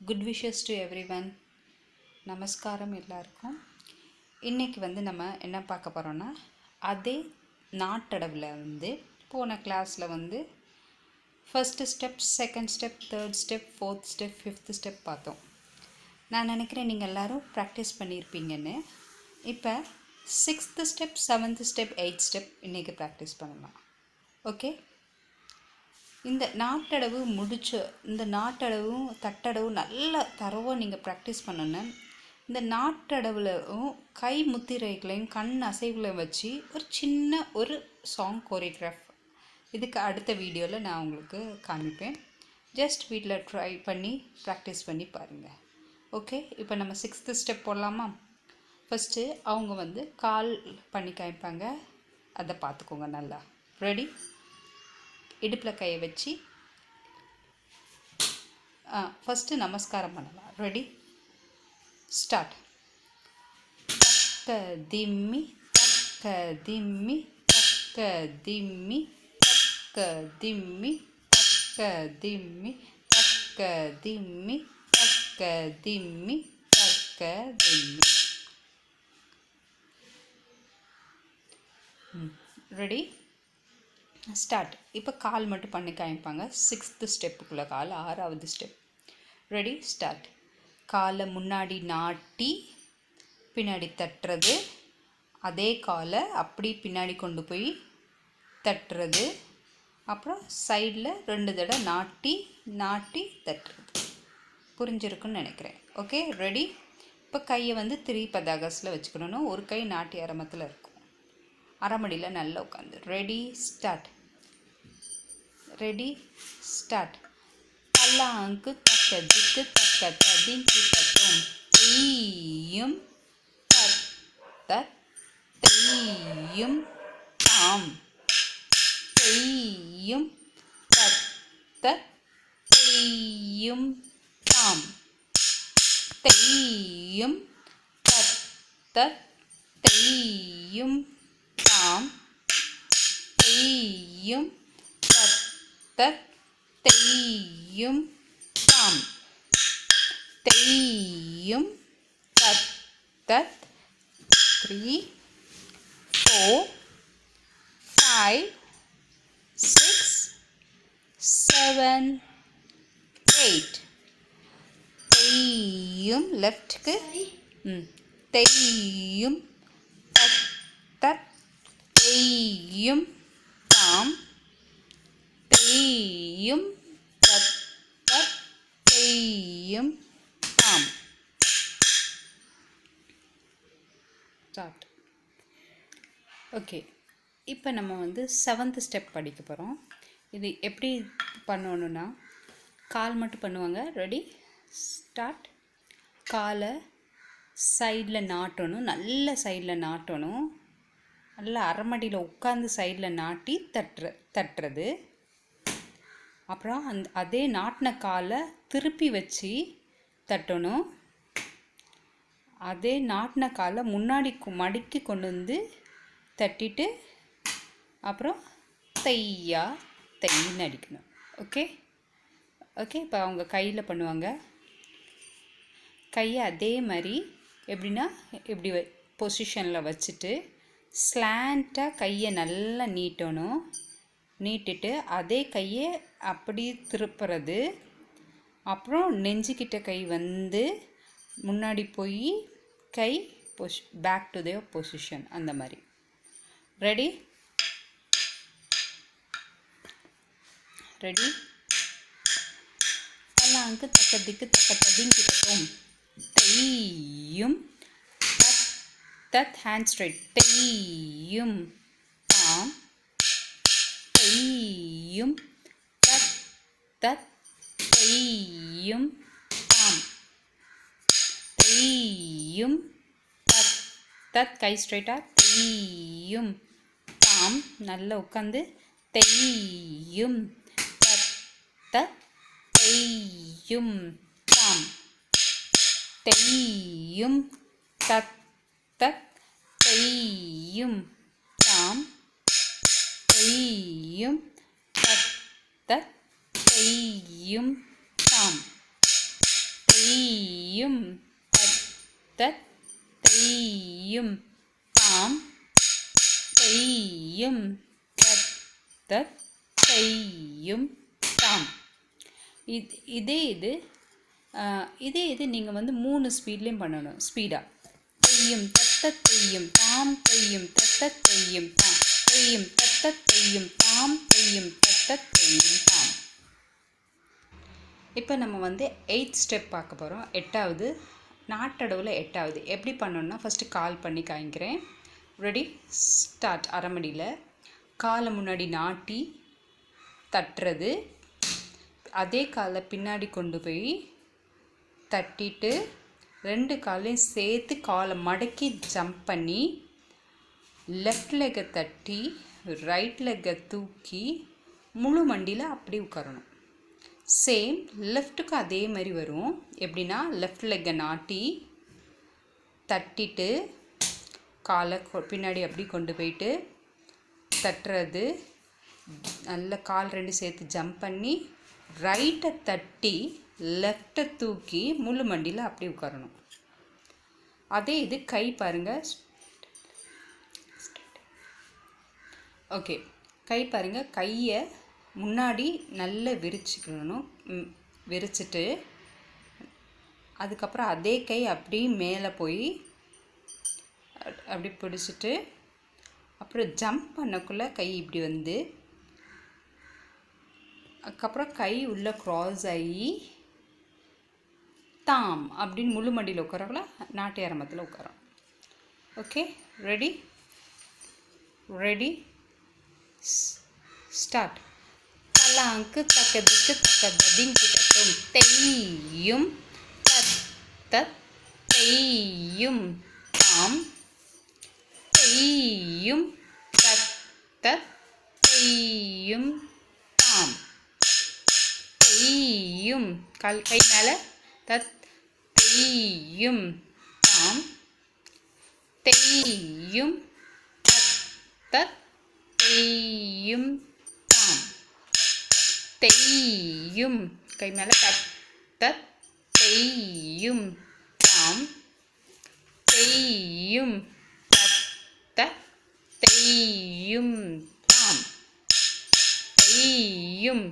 Good wishes to everyone. நமஸ்காரம் எல்லாருக்கும். இன்றைக்கி நம்ம என்ன பார்க்க போகிறோன்னா, அதே நாட்டடவில் போன கிளாஸில் first step, second step, third step, fourth step, fifth step பார்த்தோம். நான் நினைக்கிறேன் நீங்கள் எல்லோரும் ப்ராக்டிஸ் பண்ணியிருப்பீங்கன்னு. இப்போ sixth step, seventh step, eight step இன்றைக்கி ப்ராக்டிஸ் பண்ணலாம். ஓகே, இந்த நாட்டடவு இந்த நாட்டடவும் தட்டடவும் நல்லா தரவாக நீங்கள் ப்ராக்டிஸ் பண்ணணும். இந்த நாட்டடவுலையும் கை முத்திரைகளையும் கண் அசைவுகளையும் வச்சு ஒரு சின்ன சாங் கோரியோகிராஃப் இதுக்கு அடுத்த வீடியோவில் நான் உங்களுக்கு காமிப்பேன். ஜஸ்ட் வீட்டில் ட்ரை பண்ணி ப்ராக்டிஸ் பண்ணி பாருங்கள். ஓகே, இப்போ நம்ம சிக்ஸ்த்து ஸ்டெப் போடலாமா? ஃபஸ்ட்டு அவங்க கால் பண்ணி காமிப்பாங்க, அதை பார்த்துக்கோங்க நல்லா. ரெடி? இடுப்பில் கையை வச்சு ஃபஸ்ட்டு நமஸ்காரம் பண்ணலாம். ரெடி? ஸ்டார்ட். தக்க திம்மி தக்க திம்மி தக்க திம்மி தக்க திம்மி தக்க திம்மி தக்க திம்மி தக்க திம்மி தக்க திம்மி. ரெடி? ஸ்டார்ட். இப்போ கால் மட்டும் பண்ணி காமிப்பாங்க. சிக்ஸ்த்து ஸ்டெப்புக்குள்ளே கால், ஆறாவது ஸ்டெப். ரெடி? ஸ்டார்ட். காலை முன்னாடி நாட்டி பின்னாடி தட்டுறது, அதே காலை அப்படி பின்னாடி கொண்டு போய் தட்டுறது, அப்புறம் சைடில் 2 தடவை நாட்டி நாட்டி தட்டுறது. புரிஞ்சிருக்குன்னு நினைக்கிறேன். Okay, ready? இப்போ கையை 3 பதாகஸில் வச்சுக்கணும். ஒரு கை நாட்டி ஆரம்பத்தில் இருக்கும், அரைமடியில் நல்லா உட்காந்து. ரெடி? ஸ்டார்ட். ரெடி? ஸ்டார்ட். பல்லாங்கு தக்க திக்கு தக்க ததிங்கு தத்தும் தெய்யும் தத் தெய்யும் தாம் தெய்யும் தத் தெய்யும் தாம் தெய்யும் தத் தெய்யும் தாம் தெய்யும் தத் தெய்யும் தாம் தெய்யும் தத் 3 4 5 6 7 8. தெய்யும் லெஃப்ட்க்கு தெய்யும் தத் தெய்யும் தாம் தெய்யும் தத் தெய்யும் தாம். ஸ்டார்ட். ஓகே, இப்போ நம்ம 7th ஸ்டெப் படிக்க போகிறோம். இது எப்படி பண்ணணுன்னா, கால் மட்டும் பண்ணுவாங்க. ரெடி? ஸ்டார்ட். காலை சைடில் நாட்டணும், நல்ல சைடில் நாட்டணும். நல்லா அரைமடியில் உட்காந்து சைடில் நாட்டி தட்டுறது. அப்புறம் அதே நாட்டின காலை திருப்பி வச்சு தட்டணும். அதே நாட்டின காலை முன்னாடி மடக்கி கொண்டு தட்டிட்டு அப்புறம் தைன்னு அடிக்கணும். ஓகே ஓகே, இப்போ அவங்க கையில் பண்ணுவாங்க. கையை அதே மாதிரி எப்படின்னா இப்படி பொசிஷனில் வச்சுட்டு ஸ்லாண்ட்டாக கையை நல்லா நீட்டணும். நீட்டிட்டு அதே கையை அப்படி திருப்புறது. அப்புறம் நெஞ்சுக்கிட்ட கை முன்னாடி போய் கை பேக் டு தேர் பொசிஷன், அந்த மாதிரி. ரெடி? ரெடி? பல்லாங்கு தக்க திக்கு தக்க ததிங்கு தத்தும் தெய்யும் தத் ஹேண்ட் ஸ்ட்ரைட் தெய்யும் தாம் தெய்யும் தத் தெய்யும் தாம் தெய்யும் தத் கை ஸ்ட்ரைட்டாக தெய்யும் தாம் நல்லா உட்காந்து தெய்யும் தத் தெய்யும் தாம் தெய்யும் தத் தெய்யும் தாம் தெய்யும் தத் தெய்யும் தாம் தையும் தத் தையும் தாம் தையும் தத் தையும் தாம். இதே இது நீங்கள் வந்து 3 ஸ்பீட்லேயும் பண்ணணும். ஸ்பீடாக தையும் தத்த தையும் தாம் தையும் தத்த தையும் தாம் தையும் தத்த தையும் தாம் தையும் தத்த தையும் தாம். இப்போ நம்ம வந்து 8th ஸ்டெப் பார்க்க போகிறோம். 8வது நாட்டடவில் 8வது எப்படி பண்ணணும்னா ஃபஸ்ட்டு கால் பண்ணி காய்க்கிறேன். Ready start. அரைமடியில் காலை முன்னாடி நாட்டி தட்டுறது, அதே காலை பின்னாடி கொண்டு போய் தட்டிட்டு 2 காலையும் சேர்த்து காலை மடக்கி ஜம்ப் பண்ணி லெஃப்ட் லெக்கை தட்டி ரைட் லெக்கை தூக்கி முழு மண்டியில் அப்படி உட்காரணும். சேம் லெஃப்ட்டுக்கு அதே மாதிரி வரும். எப்படின்னா லெஃப்ட் லெக்கை நாட்டி தட்டிட்டு காலை பின்னாடி அப்படி கொண்டு போயிட்டு தட்டுறது, நல்ல கால் 2 சேர்த்து ஜம்ப் பண்ணி ரைட்டை தட்டி லெஃப்டை தூக்கி முழு மண்டியில் அப்படி உட்காரணும். அதே இது கை பாருங்கள். ஓகே, கை பாருங்கள். கையை முன்னாடி நல்லா விரிச்சுக்கணும். விரிச்சிட்டு அதுக்கப்புறம் அதே கை அப்படி மேலே போய் அப்படி பிடிச்சிட்டு அப்புறம் ஜம்ப் பண்ணக்குள்ளே கை இப்படி வந்து அதுக்கப்புறம் கை உள்ளே க்ராஸ் ஆகி தாம் அப்படின்னு முழு மண்டியில் உட்காரக்குள்ள நாட்டு ஆரம்பத்தில் உட்காரோம். Okay, ready start. தலாங்கு தக்கதுக்கு தக்கதிங்கு தட்டும் தெய்யும் தத் தெய்யும் தாம் தெய்யும் தத் தெய்யும் தாம் தையும் கை மேலே தத் தையும் தாம் தையும் தத் தையும் தாம் தையும் கை மேலே தத் தையும் தாம் தையும் தத் தையும் தாம் தையும்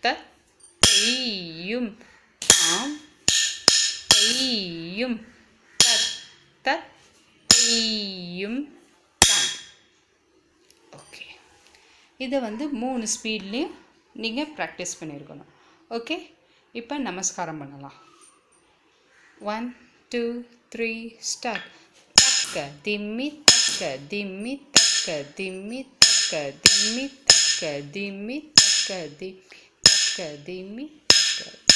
தத் தையும் தாம் தையும் தத் தையும் தாம். ஓகே, இதை வந்து 3 ஸ்பீட்லேயும் நீங்கள் ப்ராக்டிஸ் பண்ணியிருக்கணும். ஓகே, இப்போ நமஸ்காரம் பண்ணலாம். 1 2 3 ஸ்டார்ட். தக்க திம்மி தக்க திம்மி தக்க திம்மி தக்க திம்மி தக்க திம்மி தக்க திம்மி தக்க திம்மி தக்க